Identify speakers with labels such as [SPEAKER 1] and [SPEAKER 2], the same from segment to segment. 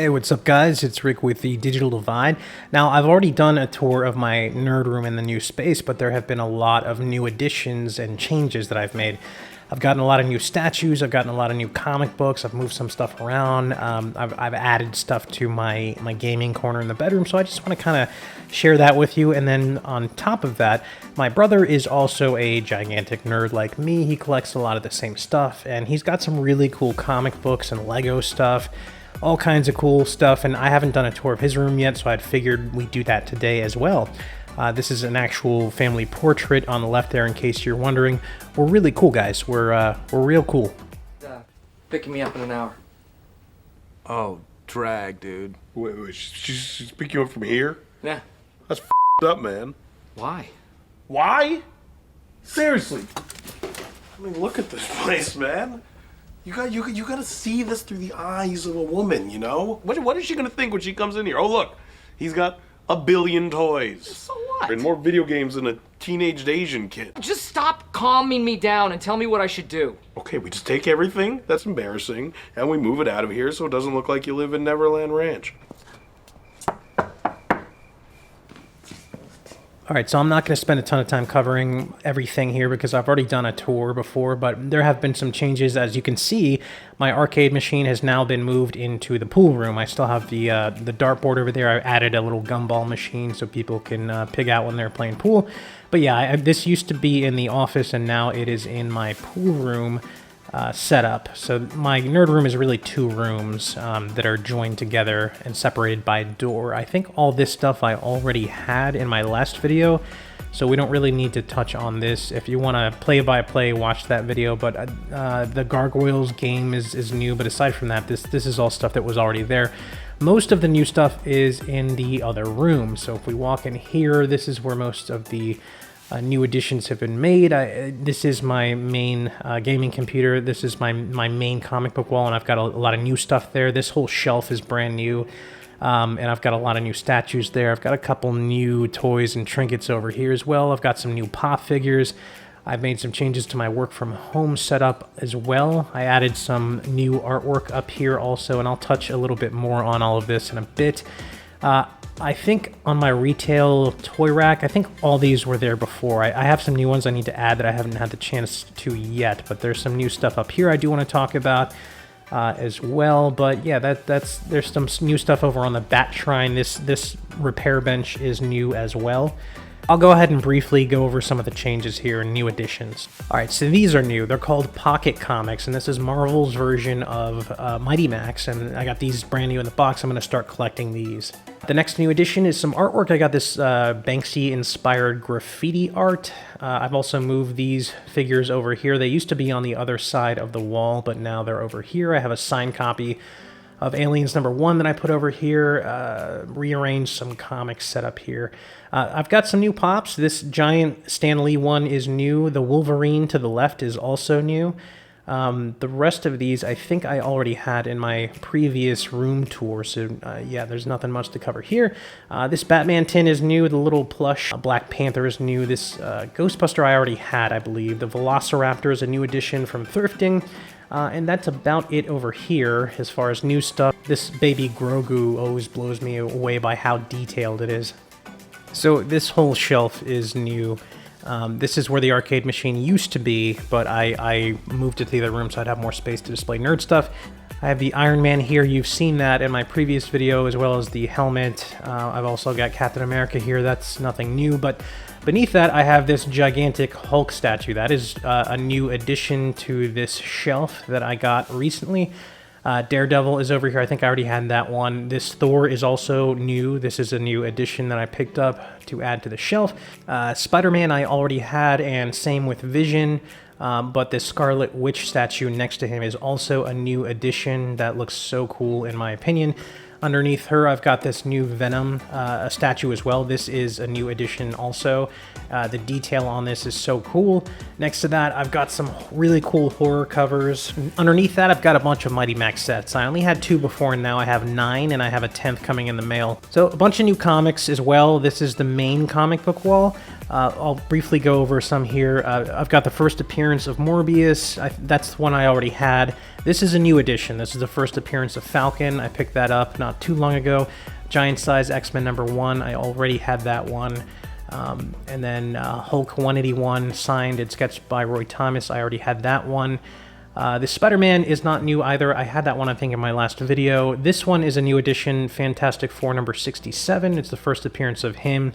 [SPEAKER 1] Hey, what's up guys? It's Rick with the Digital Divide. Now, I've already done a tour of my nerd room in the new space, but there have been a lot of new additions and changes that I've made. I've gotten a lot of new statues, I've gotten a lot of new comic books, I've moved some stuff around, I've added stuff to my gaming corner in the bedroom, so I just want to kind of share that with you. And then on top of that, my brother is also a gigantic nerd like me. He collects a lot of the same stuff, and he's got some really cool comic books and Lego stuff. All kinds of cool stuff, and I haven't done a tour of his room yet, so I'd figured we'd do that today as well. This is an actual family portrait on the left there, in case you're wondering. We're really cool, guys. We're real cool.
[SPEAKER 2] Picking me up in an hour.
[SPEAKER 3] Oh, drag, dude.
[SPEAKER 4] Wait, she's picking you up from here?
[SPEAKER 2] Yeah.
[SPEAKER 4] That's up, man.
[SPEAKER 2] Why?
[SPEAKER 4] Why? Seriously. I mean, look at this place, man. You gotta see this through the eyes of a woman, you know? What is she gonna think when she comes in here? Oh, look, he's got a billion toys.
[SPEAKER 2] So what?
[SPEAKER 4] And more video games than a teenaged Asian kid.
[SPEAKER 2] Just stop calming me down and tell me what I should do.
[SPEAKER 4] Okay, we just take everything that's embarrassing and we move it out of here so it doesn't look like you live in Neverland Ranch.
[SPEAKER 1] All right, so I'm not going to spend a ton of time covering everything here because I've already done a tour before, but there have been some changes. As you can see, my arcade machine has now been moved into the pool room. I still have the dartboard over there. I added a little gumball machine so people can pig out when they're playing pool. But yeah, this used to be in the office, and now it is in my pool room setup. So my nerd room is really two rooms that are joined together and separated by a door. I think all this stuff I already had in my last video, so we don't really need to touch on this. If you want to play-by-play, watch that video. But the Gargoyles game is new, but aside from that, this is all stuff that was already there. Most of the new stuff is in the other room. So if we walk in here, this is where most of the new additions have been made. This is my main gaming computer. This is my main comic book wall, and I've got a lot of new stuff there. This whole shelf is brand new, and I've got a lot of new statues there. I've got a couple new toys and trinkets over here as well. I've got some new pop figures. I've made some changes to my work from home setup as well. I added some new artwork up here also, and I'll touch a little bit more on all of this in a bit. I think on my retail toy rack, I think all these were there before. I have some new ones I need to add that I haven't had the chance to yet, but there's some new stuff up here I do want to talk about as well. But yeah, there's some new stuff over on the Bat Shrine. This repair bench is new as well. I'll go ahead and briefly go over some of the changes here and new additions. All right, so these are new. They're called Pocket Comics, and this is Marvel's version of Mighty Max, and I got these brand new in the box. I'm going to start collecting these. The next new addition is some artwork. I got this Banksy-inspired graffiti art. I've also moved these figures over here. They used to be on the other side of the wall, but now they're over here. I have a signed copy of Aliens #1 that I put over here, rearranged some comics set up here. I've got some new pops. This giant Stan Lee one is new. The Wolverine to the left is also new. The rest of these I think I already had in my previous room tour, so yeah, there's nothing much to cover here. This Batman tin is new. The little plush Black Panther is new. This Ghostbuster I already had, I believe. The Velociraptor is a new addition from Thrifting. And that's about it over here as far as new stuff. This baby Grogu always blows me away by how detailed it is. So this whole shelf is new. This is where the arcade machine used to be, but I moved it to the other room so I'd have more space to display nerd stuff. I have the Iron Man here. You've seen that in my previous video, as well as the helmet. I've also got Captain America here. That's nothing new, but beneath that, I have this gigantic Hulk statue. That is a new addition to this shelf that I got recently. Daredevil is over here. I think I already had that one. This Thor is also new. This is a new addition that I picked up to add to the shelf. Spider-Man I already had, and same with Vision. But this Scarlet Witch statue next to him is also a new addition that looks so cool in my opinion. Underneath her, I've got this new Venom statue as well. This is a new addition also. The detail on this is so cool. Next to that, I've got some really cool horror covers. Underneath that, I've got a bunch of Mighty Max sets. I only had 2 before, and now I have 9, and I have a 10th coming in the mail. So a bunch of new comics as well. This is the main comic book wall. I'll briefly go over some here. I've got the first appearance of Morbius. That's the one I already had. This is a new edition. This is the first appearance of Falcon. I picked that up not too long ago. Giant Size X-Men #1. I already had that one. And then Hulk 181, signed and sketched by Roy Thomas. I already had that one. The Spider-Man is not new either. I had that one, I think, in my last video. This one is a new edition, Fantastic Four #67. It's the first appearance of him.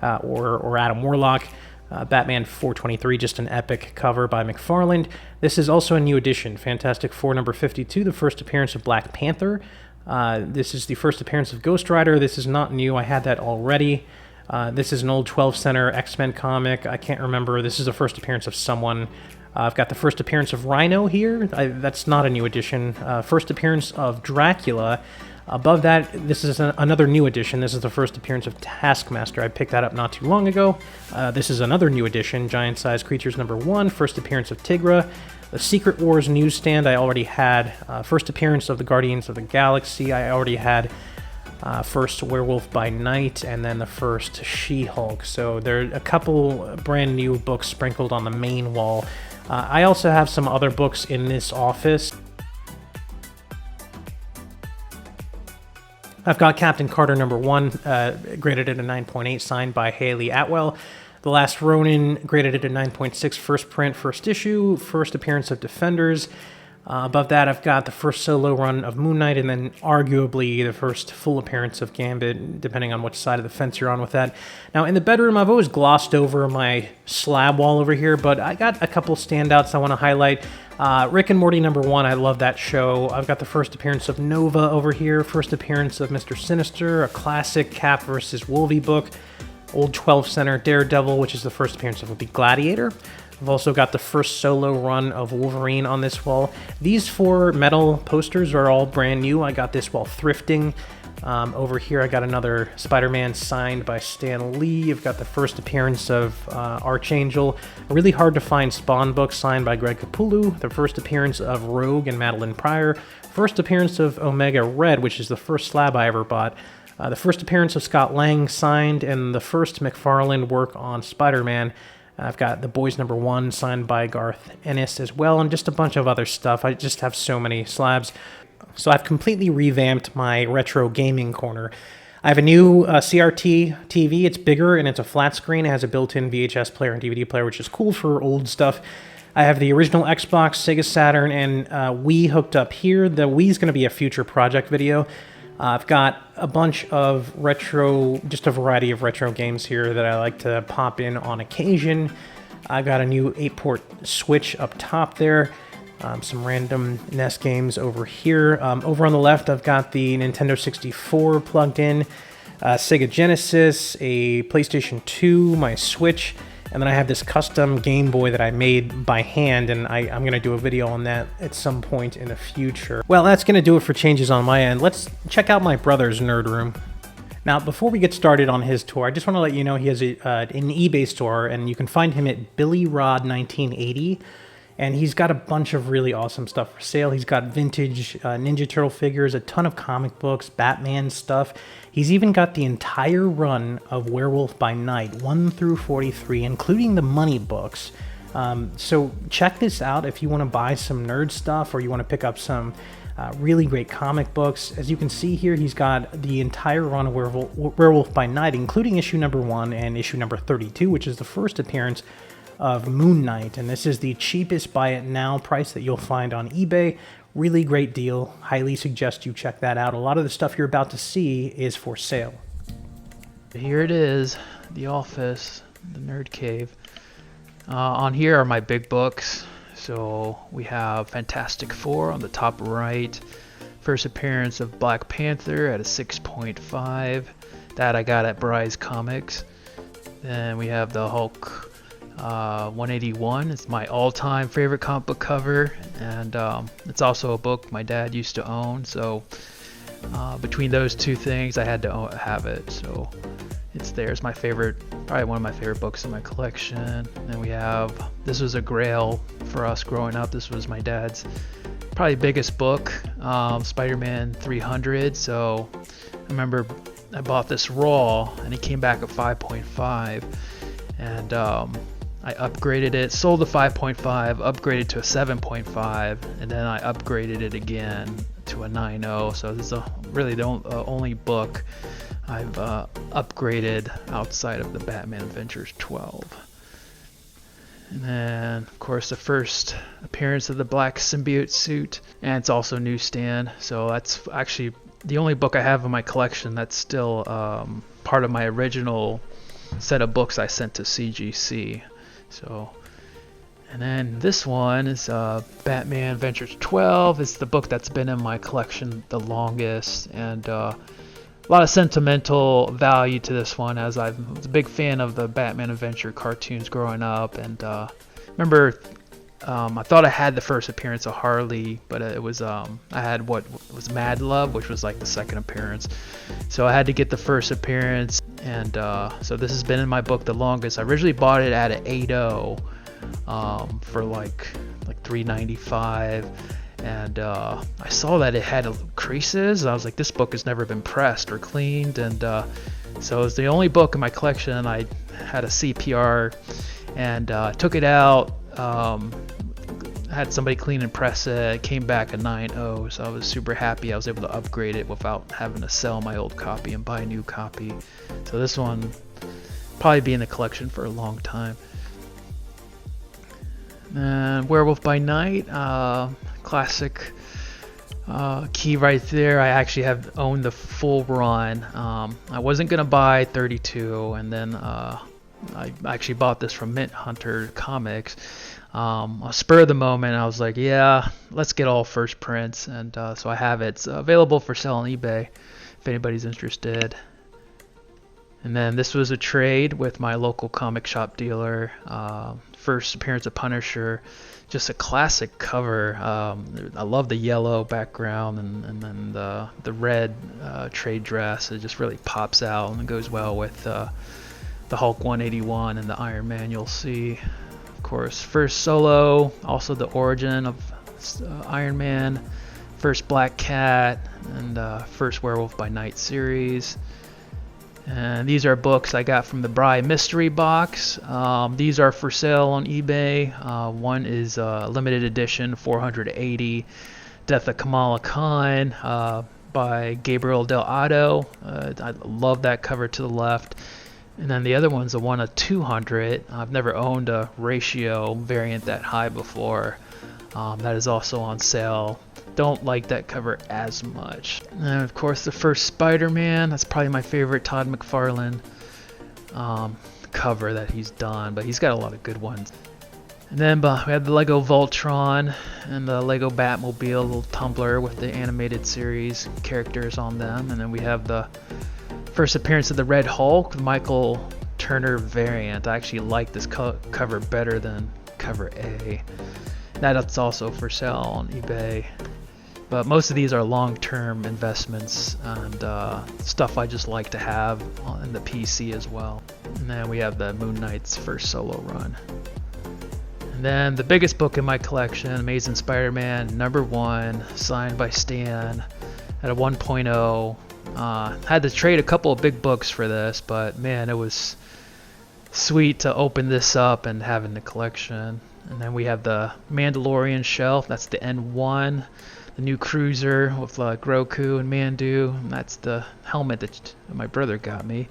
[SPEAKER 1] Or Adam Warlock. Batman 423, just an epic cover by McFarlane. This is also a new edition, Fantastic Four #52, the first appearance of Black Panther. This is the first appearance of Ghost Rider. This is not new, I had that already. This is an old 12 center X-Men comic. I can't remember. This is the first appearance of someone. I've got the first appearance of Rhino here. That's not a new edition. First appearance of Dracula. Above that, this is another new edition. This is the first appearance of Taskmaster. I picked that up not too long ago. This is another new edition, Giant Size Creatures #1, first appearance of Tigra. The Secret Wars newsstand I already had. First appearance of the Guardians of the Galaxy I already had. First Werewolf by Night, and then the first She-Hulk. So there are a couple brand new books sprinkled on the main wall. I also have some other books in this office. I've got Captain Carter #1, graded at a 9.8, signed by Haley Atwell. The Last Ronin, graded at a 9.6, first print, first issue, first appearance of Defenders. Above that, I've got the first solo run of Moon Knight, and then arguably the first full appearance of Gambit, depending on which side of the fence you're on with that. Now, in the bedroom, I've always glossed over my slab wall over here, but I got a couple standouts I want to highlight. Rick and Morty #1, I love that show. I've got the first appearance of Nova over here, first appearance of Mr. Sinister, a classic Cap versus Wolvie book, old 12 center Daredevil, which is the first appearance of the Gladiator. I've also got the first solo run of Wolverine on this wall. These 4 metal posters are all brand new. I got this while thrifting. Over here I got another Spider-Man signed by Stan Lee. I've got the first appearance of Archangel. A really hard to find Spawn book signed by Greg Capullo. The first appearance of Rogue and Madeline Pryor. First appearance of Omega Red, which is the first slab I ever bought. The first appearance of Scott Lang signed, and the first McFarlane work on Spider-Man. I've got The Boys #1 signed by Garth Ennis as well, and just a bunch of other stuff. I just have so many slabs. So I've completely revamped my retro gaming corner. I have a new CRT TV. It's bigger and it's a flat screen. It has a built-in VHS player and DVD player, which is cool for old stuff. I have the original Xbox, Sega Saturn, and Wii hooked up here. The Wii's going to be a future project video. I've got a bunch of retro, just a variety of retro games here that I like to pop in on occasion. I've got a new 8-port Switch up top there. Some random NES games over here. Over on the left, I've got the Nintendo 64 plugged in, Sega Genesis, a PlayStation 2, my Switch, and then I have this custom Game Boy that I made by hand, and I'm going to do a video on that at some point in the future. Well, that's going to do it for changes on my end. Let's check out my brother's nerd room. Now, before we get started on his tour, I just want to let you know he has an eBay store, and you can find him at BillyRod1980. And he's got a bunch of really awesome stuff for sale. He's got vintage Ninja Turtle figures, a ton of comic books, Batman stuff. He's even got the entire run of Werewolf by Night, 1 through 43, including the money books. So check this out if you want to buy some nerd stuff or you want to pick up some really great comic books. As you can see here, he's got the entire run of Werewolf by Night, including issue #1 and issue #32, which is the first appearance of Moon Knight, and this is the cheapest buy it now price that you'll find on eBay. Really great deal. Highly suggest you check that out. A lot of the stuff you're about to see is for sale.
[SPEAKER 5] Here it is, the office, the nerd cave. On here are my big books. So we have Fantastic Four on the top right. First appearance of Black Panther at a 6.5. That I got at Bry's Comics. Then we have the Hulk 181. It's my all-time favorite comic book cover, and it's also a book my dad used to own, so between those two things I had to have it, so it's there. It's my favorite, probably one of my favorite books in my collection. Then we have, this was a grail for us growing up. This was my dad's probably biggest book, Spider-Man 300. So I remember I bought this raw and it came back at 5.5. and I upgraded it, sold the 5.5, upgraded to a 7.5, and then I upgraded it again to a 9.0. So this is really the only book I've upgraded outside of the Batman Adventures 12. And then, of course, the first appearance of the black symbiote suit, and it's also newsstand. So that's actually the only book I have in my collection that's still part of my original set of books I sent to CGC. So, and then this one is Batman Adventures 12. It's the book that's been in my collection the longest, and a lot of sentimental value to this one, as I was a big fan of the Batman Adventure cartoons growing up. And remember, I thought I had the first appearance of Harley, but it was I had what was Mad Love, which was like the second appearance. So I had to get the first appearance, and so this has been in my book the longest. I originally bought it at an 8.0 for like $3.95, and I saw that it had creases. I was like, this book has never been pressed or cleaned, and so it was the only book in my collection, and I had a CPR and took it out. Had somebody clean and press it, came back a 9.0, so I was super happy I was able to upgrade it without having to sell my old copy and buy a new copy. So this one probably be in the collection for a long time. And Werewolf by Night, classic key right there. I actually have owned the full run. I wasn't gonna buy 32, and then I actually bought this from Mint Hunter Comics. A spur of the moment, I was like, yeah, let's get all first prints, and so I have it. It's available for sale on eBay if anybody's interested. And then this was a trade with my local comic shop dealer. First appearance of Punisher, just a classic cover. I love the yellow background, and then the red trade dress. It just really pops out and goes well with the Hulk 181 and the Iron Man you'll see. Of course, first solo, also the origin of Iron Man, first Black Cat, and first Werewolf by Night series. And these are books I got from the Bry Mystery Box. These are for sale on eBay. One is limited edition 480, Death of Kamala Khan by Gabriel Del Otto. I love that cover to the left. And then the other one's a 1 of 200. I've never owned a ratio variant that high before. That is also on sale. Don't like that cover as much. And then of course the first Spider-Man. That's probably my favorite Todd McFarlane cover that he's done, but he's got a lot of good ones. And then we have the Lego Voltron and the Lego Batmobile, little tumbler with the animated series characters on them. And then we have the first appearance of the Red Hulk, Michael Turner variant. I actually like this cover better than cover A. That's also for sale on eBay. But most of these are long-term investments and stuff I just like to have on the PC as well. And then we have the Moon Knight's first solo run. And then the biggest book in my collection, Amazing Spider-Man #1, signed by Stan at a 1.0. Had to trade a couple of big books for this, but man, it was sweet to open this up and have in the collection. And then we have the Mandalorian shelf. That's the N1, the new cruiser with Grogu and Mandu. And that's the helmet that my brother got me.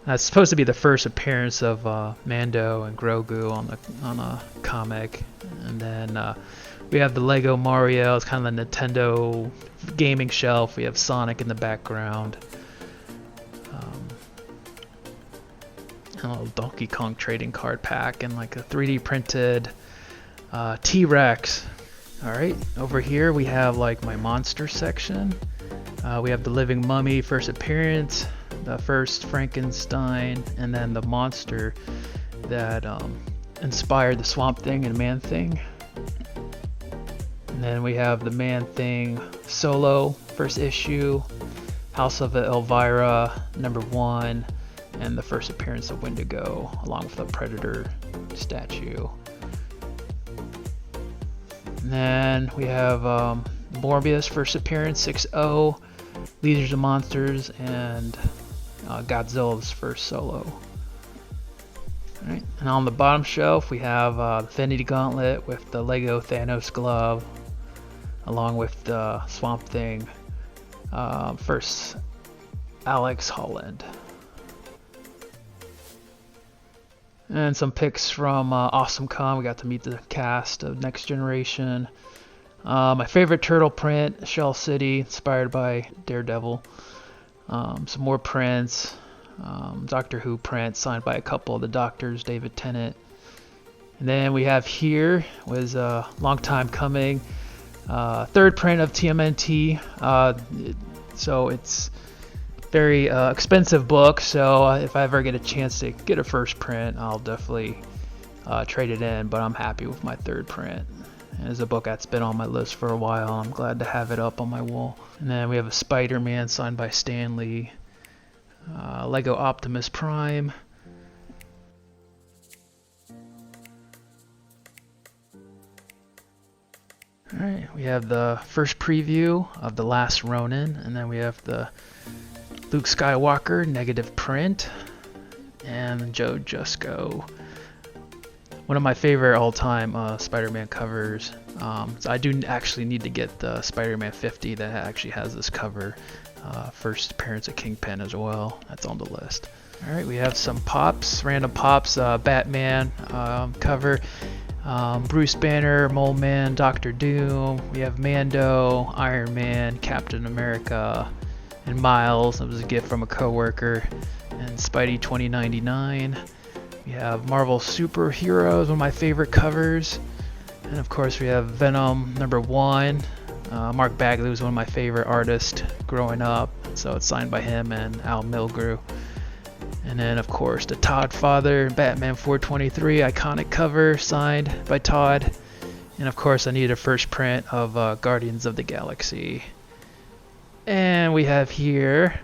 [SPEAKER 5] That's supposed to be the first appearance of Mando and Grogu on a comic. And then we have the Lego Mario. It's kind of the Nintendo gaming shelf. We have Sonic in the background. And a little Donkey Kong trading card pack and like a 3D printed T-Rex. Alright, over here we have like my monster section. We have the Living Mummy first appearance, the first Frankenstein, and then the monster that inspired the Swamp Thing and Man Thing. And then we have the Man Thing solo first issue, House of Elvira #1, and the first appearance of Wendigo along with the Predator statue. And then we have Morbius first appearance 6.0, Leaders of Monsters, and Godzilla's first solo. Alright, And on the bottom shelf, we have the Infinity Gauntlet with the Lego Thanos glove, along with the Swamp Thing. First, Alex Holland. And some pics from AwesomeCon. We got to meet the cast of Next Generation. My favorite turtle print, Shell City, inspired by Daredevil. Some more prints. Doctor Who print signed by a couple of the doctors, David Tennant. And then we have here, was a long time coming, third print of TMNT. So it's very expensive book, so if I ever get a chance to get a first print, I'll definitely trade it in, but I'm happy with my third print. It's a book that's been on my list for a while. I'm glad to have it up on my wall. And then we have a Spider-Man signed by Stan Lee. Lego Optimus Prime. Alright, we have the first preview of The Last Ronin, and then we have the Luke Skywalker negative print, and Joe Jusko. One of my favorite all-time Spider-Man covers. So I do actually need to get the Spider-Man 50 that actually has this cover. First appearance of Kingpin as well. That's on the list. Alright, we have some pops, random pops. Batman cover. Bruce Banner, Mole Man, Doctor Doom. We have Mando, Iron Man, Captain America, and Miles. That was a gift from a coworker. And Spidey 2099. We have Marvel Superheroes, one of my favorite covers. And of course we have Venom #1. Mark Bagley was one of my favorite artists growing up, so it's signed by him and Al Milgrew. And then of course the Todd Father, Batman 423, iconic cover signed by Todd. And of course I need a first print of Guardians of the Galaxy. And we have here,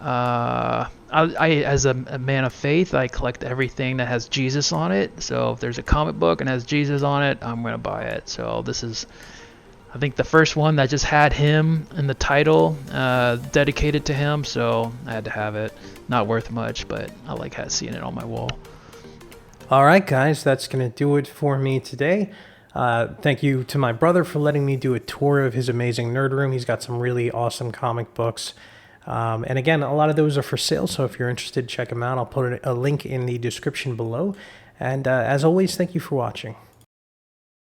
[SPEAKER 5] I as a man of faith, I collect everything that has Jesus on it. So if there's a comic book and has Jesus on it, I'm gonna buy it. So this is, I think, the first one that just had him in the title, dedicated to him, so I had to have it. Not worth much, but I like seeing it on my wall.
[SPEAKER 1] All right, guys, that's going to do it for me today. Thank you to my brother for letting me do a tour of his amazing nerd room. He's got some really awesome comic books. And again, a lot of those are for sale, so if you're interested, check them out. I'll put a link in the description below. And as always, thank you for watching.